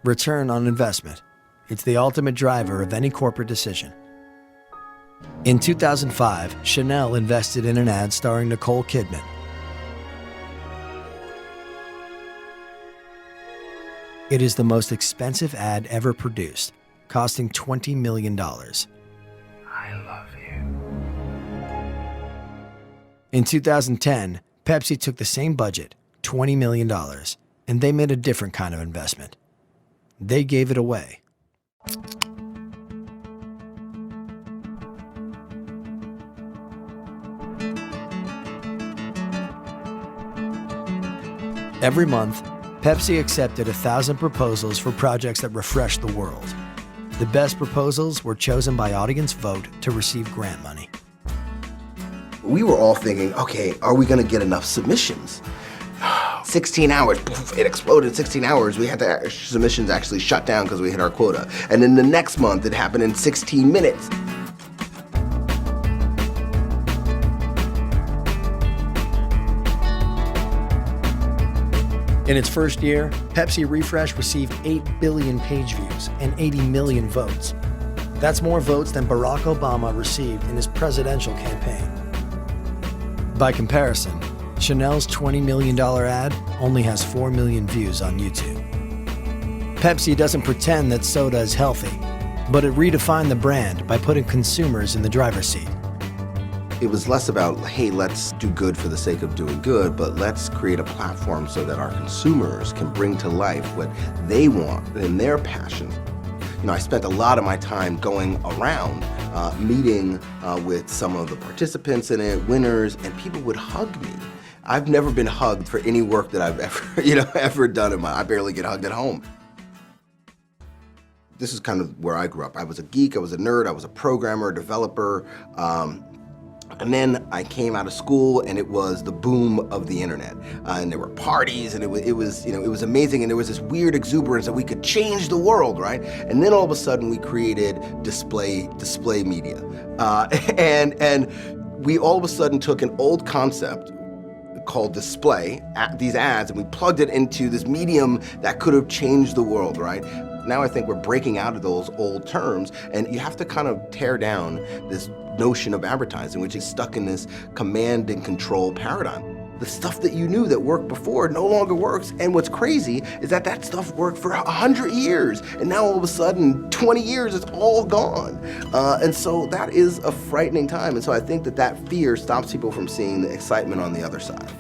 Return on investment. It's the ultimate driver of any corporate decision. In 2005, Chanel invested in an ad starring Nicole Kidman. It is the most expensive ad ever produced, costing $20 million. I love you. In 2010, Pepsi took the same budget, $20 million, and they made a different kind of investment. They gave it away. Every month, Pepsi accepted 1,000 proposals for projects that refreshed the world. The best proposals were chosen by audience vote to receive grant money. We were all thinking, okay, are we gonna get enough submissions? 16 hours, poof, it exploded in 16 hours. We had the submissions actually shut down because we hit our quota. And then the next month, it happened in 16 minutes. In its first year, Pepsi Refresh received 8 billion page views and 80 million votes. That's more votes than Barack Obama received in his presidential campaign. By comparison, Chanel's $20 million ad only has 4 million views on YouTube. Pepsi doesn't pretend that soda is healthy, but it redefined the brand by putting consumers in the driver's seat. It was less about, hey, let's do good for the sake of doing good, but let's create a platform so that our consumers can bring to life what they want and their passion. You know, I spent a lot of my time going around, meeting with some of the participants in it, winners, and people would hug me. I've never been hugged for any work that I've ever done I barely get hugged at home. This is kind of where I grew up. I was a geek, I was a nerd, I was a programmer, developer. And then I came out of school and it was the boom of the internet. And there were parties and it was amazing, and there was this weird exuberance that we could change the world, right? And then all of a sudden we created display media. And we all of a sudden took an old concept called display, these ads, and we plugged it into this medium that could have changed the world, right? Now I think we're breaking out of those old terms, and you have to kind of tear down this notion of advertising, which is stuck in this command and control paradigm. The stuff that you knew that worked before no longer works, and what's crazy is that that stuff worked for 100 years, and now all of a sudden, 20 years, it's all gone. And so that is a frightening time, and so I think that fear stops people from seeing the excitement on the other side.